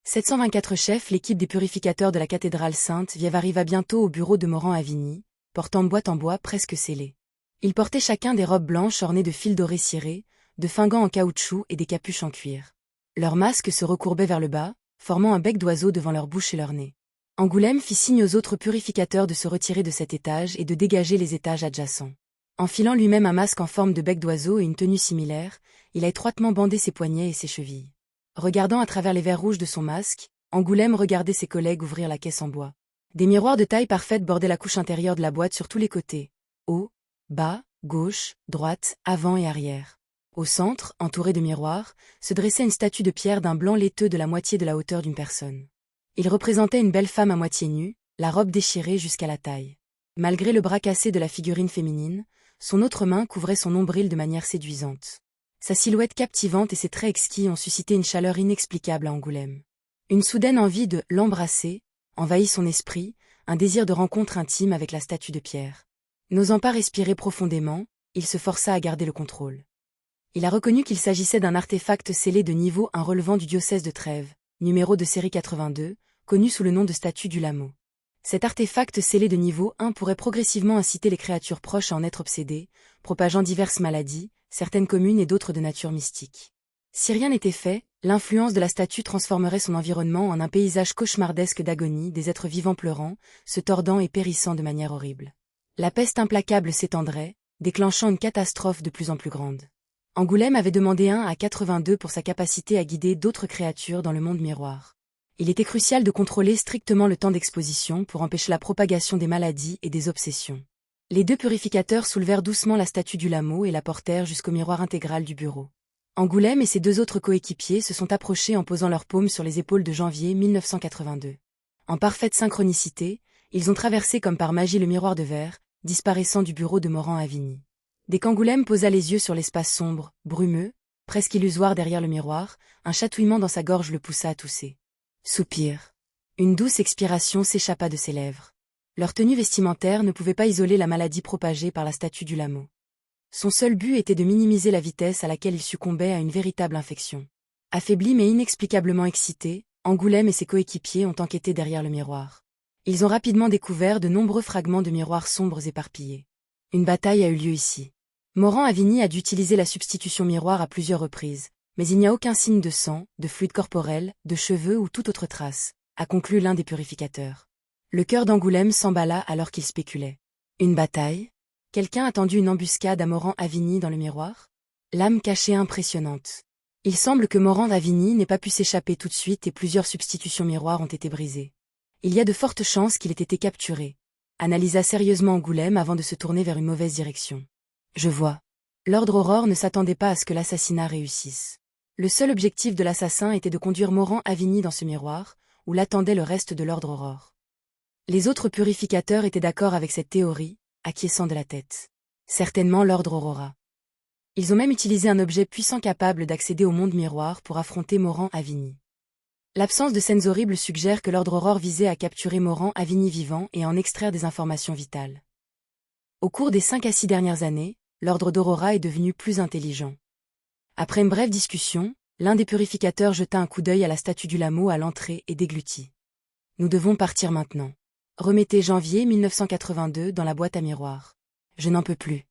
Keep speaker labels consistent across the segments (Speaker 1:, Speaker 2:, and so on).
Speaker 1: 724 chefs. L'équipe des purificateurs de la cathédrale Sainte-Viève arriva bientôt au bureau de Morand-Avigny, portant boîte en bois presque scellée. Ils portaient chacun des robes blanches ornées de fils dorés cirés, de fingants en caoutchouc et des capuches en cuir. Leurs masques se recourbaient vers le bas, formant un bec d'oiseau devant leur bouche et leur nez. Angoulême fit signe aux autres purificateurs de se retirer de cet étage et de dégager les étages adjacents. Enfilant lui-même un masque en forme de bec d'oiseau et une tenue similaire, il a étroitement bandé ses poignets et ses chevilles. Regardant à travers les verres rouges de son masque, Angoulême regardait ses collègues ouvrir la caisse en bois. Des miroirs de taille parfaite bordaient la couche intérieure de la boîte sur tous les côtés. Haut, bas, gauche, droite, avant et arrière. Au centre, entouré de miroirs, se dressait une statue de pierre d'un blanc laiteux de la moitié de la hauteur d'une personne. Il représentait une belle femme à moitié nue, la robe déchirée jusqu'à la taille. Malgré le bras cassé de la figurine féminine, son autre main couvrait son nombril de manière séduisante. Sa silhouette captivante et ses traits exquis ont suscité une chaleur inexplicable à Angoulême. Une soudaine envie de l'embrasser envahit son esprit, un désir de rencontre intime avec la statue de pierre. N'osant pas respirer profondément, il se força à garder le contrôle. Il a reconnu qu'il s'agissait d'un artefact scellé de niveau 1 relevant du diocèse de Trèves, numéro de série 82, connu sous le nom de statue du Lameau. Cet artefact scellé de niveau 1 pourrait progressivement inciter les créatures proches à en être obsédées, propageant diverses maladies, certaines communes et d'autres de nature mystique. Si rien n'était fait, l'influence de la statue transformerait son environnement en un paysage cauchemardesque d'agonie, des êtres vivants pleurant, se tordant et périssant de manière horrible. La peste implacable s'étendrait, déclenchant une catastrophe de plus en plus grande. Angoulême avait demandé 1 à 82 pour sa capacité à guider d'autres créatures dans le monde miroir. Il était crucial de contrôler strictement le temps d'exposition pour empêcher la propagation des maladies et des obsessions. Les deux purificateurs soulevèrent doucement la statue du Lameau et la portèrent jusqu'au miroir intégral du bureau. Angoulême et ses deux autres coéquipiers se sont approchés en posant leurs paumes sur les épaules de janvier 1982. En parfaite synchronicité, ils ont traversé comme par magie le miroir de verre, disparaissant du bureau de Morand-Avigny. Dès qu'Angoulême posa les yeux sur l'espace sombre, brumeux, presque illusoire derrière le miroir, un chatouillement dans sa gorge le poussa à tousser. Soupir. Une douce expiration s'échappa de ses lèvres. Leur tenue vestimentaire ne pouvait pas isoler la maladie propagée par la statue du Lameau. Son seul but était de minimiser la vitesse à laquelle il succombait à une véritable infection. Affaiblis mais inexplicablement excités, Angoulême et ses coéquipiers ont enquêté derrière le miroir. Ils ont rapidement découvert de nombreux fragments de miroirs sombres éparpillés. Une bataille a eu lieu ici. Morand-Avigny a dû utiliser la substitution miroir à plusieurs reprises, mais il n'y a aucun signe de sang, de fluide corporel, de cheveux ou toute autre trace, a conclu l'un des purificateurs. Le cœur d'Angoulême s'emballa alors qu'il spéculait. Une bataille? Quelqu'un a tendu une embuscade à Morand-Avigny dans le miroir? L'âme cachée impressionnante. Il semble que Morand-Avigny n'ait pas pu s'échapper tout de suite et plusieurs substitutions miroirs ont été brisées. Il y a de fortes chances qu'il ait été capturé. Analysa sérieusement Angoulême avant de se tourner vers une mauvaise direction. Je vois. L'Ordre Aurore ne s'attendait pas à ce que l'assassinat réussisse. Le seul objectif de l'assassin était de conduire Morand-Avigny dans ce miroir, où l'attendait le reste de l'Ordre Aurore. Les autres purificateurs étaient d'accord avec cette théorie, acquiesçant de la tête. Certainement l'Ordre Aurora. Ils ont même utilisé un objet puissant capable d'accéder au monde miroir pour affronter Morand-Avigny. L'absence de scènes horribles suggère que l'Ordre Aurore visait à capturer Morand-Avigny vivant et à en extraire des informations vitales. Au cours des 5 à 6 dernières années, l'Ordre d'Aurora est devenu plus intelligent. Après une brève discussion, l'un des purificateurs jeta un coup d'œil à la statue du Lameau à l'entrée et déglutit. Nous devons partir maintenant. Remettez janvier 1982 dans la boîte à miroirs. Je n'en peux plus.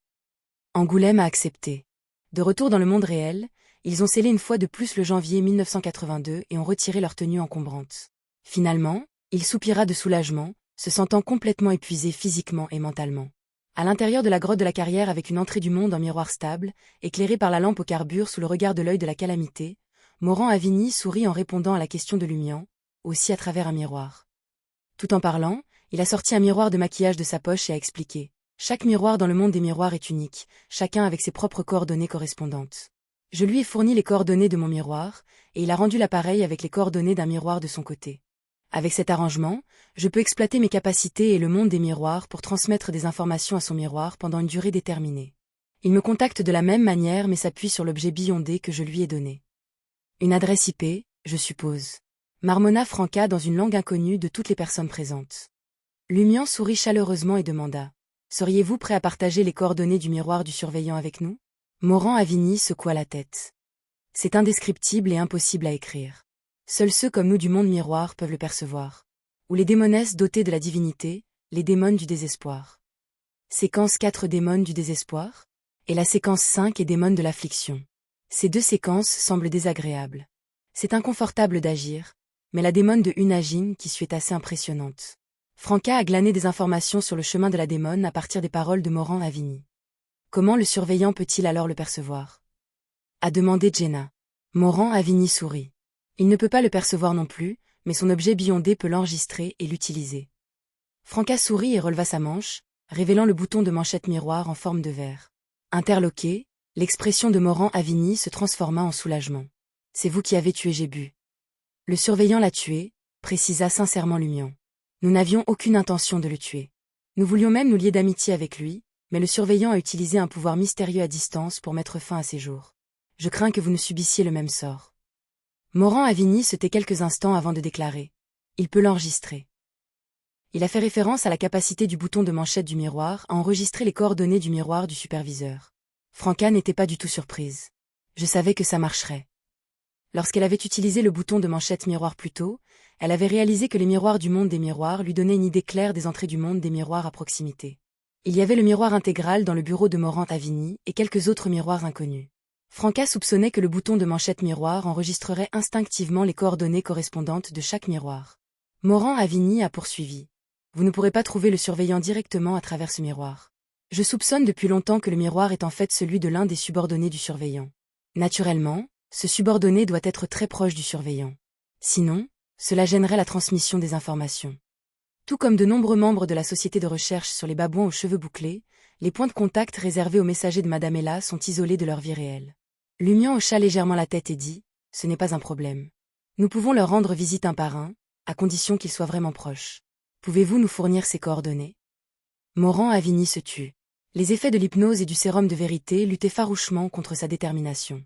Speaker 1: Angoulême a accepté. De retour dans le monde réel, ils ont scellé une fois de plus le janvier 1982 et ont retiré leur tenue encombrante. Finalement, il soupira de soulagement, se sentant complètement épuisé physiquement et mentalement. À l'intérieur de la grotte de la carrière avec une entrée du monde en miroir stable, éclairée par la lampe au carbure sous le regard de l'œil de la calamité, Morand-Avigny sourit en répondant à la question de Lumian, aussi à travers un miroir. Tout en parlant, il a sorti un miroir de maquillage de sa poche et a expliqué. Chaque miroir dans le monde des miroirs est unique, chacun avec ses propres coordonnées correspondantes. Je lui ai fourni les coordonnées de mon miroir, et il a rendu l'appareil avec les coordonnées d'un miroir de son côté. Avec cet arrangement, je peux exploiter mes capacités et le monde des miroirs pour transmettre des informations à son miroir pendant une durée déterminée. Il me contacte de la même manière mais s'appuie sur l'objet billondé que je lui ai donné. Une adresse IP, je suppose. Marmonna Franca dans une langue inconnue de toutes les personnes présentes. Lumian sourit chaleureusement et demanda. Seriez-vous prêt à partager les coordonnées du miroir du surveillant avec nous? Morand-Avigny secoua la tête. C'est indescriptible et impossible à écrire. Seuls ceux comme nous du monde miroir peuvent le percevoir. Ou les démonesses dotées de la divinité, les démons du désespoir. Séquence 4 démons du désespoir et la séquence 5 est démons de l'affliction. Ces deux séquences semblent désagréables. C'est inconfortable d'agir, mais la démon de Unagine qui suit est assez impressionnante. Franca a glané des informations sur le chemin de la démon à partir des paroles de Morant Avini. Comment le surveillant peut-il alors le percevoir? A demandé Jenna. Morant Avini sourit. Il ne peut pas le percevoir non plus, mais son objet biondé peut l'enregistrer et l'utiliser. Franca sourit et releva sa manche, révélant le bouton de manchette miroir en forme de verre. Interloqué, l'expression de Morant Avini se transforma en soulagement. C'est vous qui avez tué Jébu. Le surveillant l'a tué, précisa sincèrement Lumion. Nous n'avions aucune intention de le tuer. Nous voulions même nous lier d'amitié avec lui, mais le surveillant a utilisé un pouvoir mystérieux à distance pour mettre fin à ses jours. Je crains que vous ne subissiez le même sort. Morant Avini se tait quelques instants avant de déclarer. Il peut l'enregistrer. Il a fait référence à la capacité du bouton de manchette du miroir à enregistrer les coordonnées du miroir du superviseur. Franca n'était pas du tout surprise. Je savais que ça marcherait. Lorsqu'elle avait utilisé le bouton de manchette miroir plus tôt, elle avait réalisé que les miroirs du monde des miroirs lui donnaient une idée claire des entrées du monde des miroirs à proximité. Il y avait le miroir intégral dans le bureau de Morant Avini et quelques autres miroirs inconnus. Franca soupçonnait que le bouton de manchette miroir enregistrerait instinctivement les coordonnées correspondantes de chaque miroir. Morant Avini a poursuivi. Vous ne pourrez pas trouver le surveillant directement à travers ce miroir. Je soupçonne depuis longtemps que le miroir est en fait celui de l'un des subordonnés du surveillant. Naturellement, ce subordonné doit être très proche du surveillant. Sinon, cela gênerait la transmission des informations. Tout comme de nombreux membres de la société de recherche sur les babouins aux cheveux bouclés, les points de contact réservés aux messagers de Madame Ella sont isolés de leur vie réelle. Lumion hocha légèrement la tête et dit « Ce n'est pas un problème. Nous pouvons leur rendre visite un par un, à condition qu'ils soient vraiment proches. Pouvez-vous nous fournir ces coordonnées ?» Morant Avini se tut. Les effets de l'hypnose et du sérum de vérité luttaient farouchement contre sa détermination.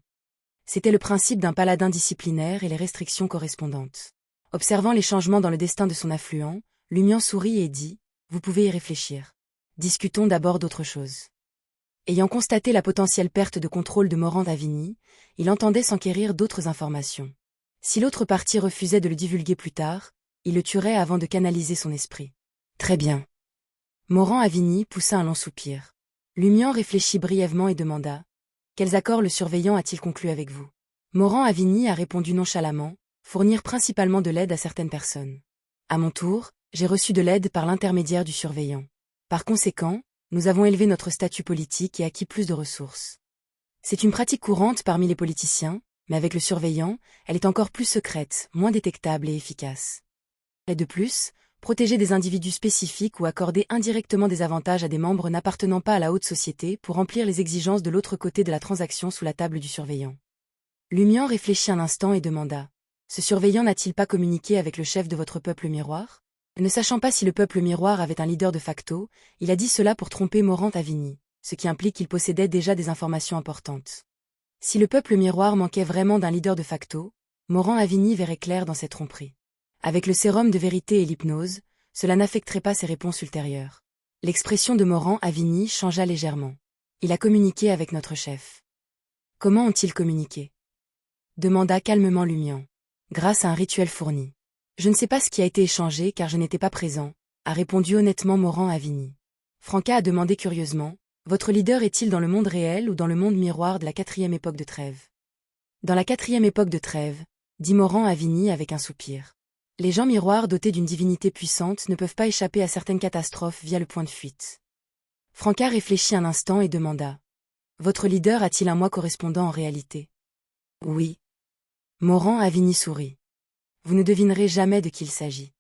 Speaker 1: C'était le principe d'un paladin disciplinaire et les restrictions correspondantes. Observant les changements dans le destin de son affluent, Lumion sourit et dit « Vous pouvez y réfléchir. Discutons d'abord d'autre chose. » Ayant constaté la potentielle perte de contrôle de Morant Avini, il entendait s'enquérir d'autres informations. Si l'autre partie refusait de le divulguer plus tard, il le tuerait avant de canaliser son esprit. Très bien. Morant Avini poussa un long soupir. Lumion réfléchit brièvement et demanda « Quels accords le surveillant a-t-il conclu avec vous ?» Morant Avini a répondu nonchalamment « Fournir principalement de l'aide à certaines personnes. À mon tour, j'ai reçu de l'aide par l'intermédiaire du surveillant. Par conséquent, nous avons élevé notre statut politique et acquis plus de ressources. C'est une pratique courante parmi les politiciens, mais avec le surveillant, elle est encore plus secrète, moins détectable et efficace. Et de plus, protéger des individus spécifiques ou accorder indirectement des avantages à des membres n'appartenant pas à la haute société pour remplir les exigences de l'autre côté de la transaction sous la table du surveillant. Lumion réfléchit un instant et demanda « Ce surveillant n'a-t-il pas communiqué avec le chef de votre peuple miroir ?» Ne sachant pas si le peuple miroir avait un leader de facto, il a dit cela pour tromper Morant Avini, ce qui implique qu'il possédait déjà des informations importantes. Si le peuple miroir manquait vraiment d'un leader de facto, Morant Avini verrait clair dans cette tromperie. Avec le sérum de vérité et l'hypnose, cela n'affecterait pas ses réponses ultérieures. L'expression de Morant Avini changea légèrement. Il a communiqué avec notre chef. Comment ont-ils communiqué? Demanda calmement Lumion. Grâce à un rituel fourni. Je ne sais pas ce qui a été échangé car je n'étais pas présent, a répondu honnêtement Morant Avini. Franca a demandé curieusement, votre leader est-il dans le monde réel ou dans le monde miroir de la 4e époque de trêve? Dans la 4e époque de trêve, dit Morant Avini avec un soupir. Les gens miroirs dotés d'une divinité puissante ne peuvent pas échapper à certaines catastrophes via le point de fuite. Franca réfléchit un instant et demanda. Votre leader a-t-il un moi correspondant en réalité? Oui. Morant Avini sourit. Vous ne devinerez jamais de qui il s'agit.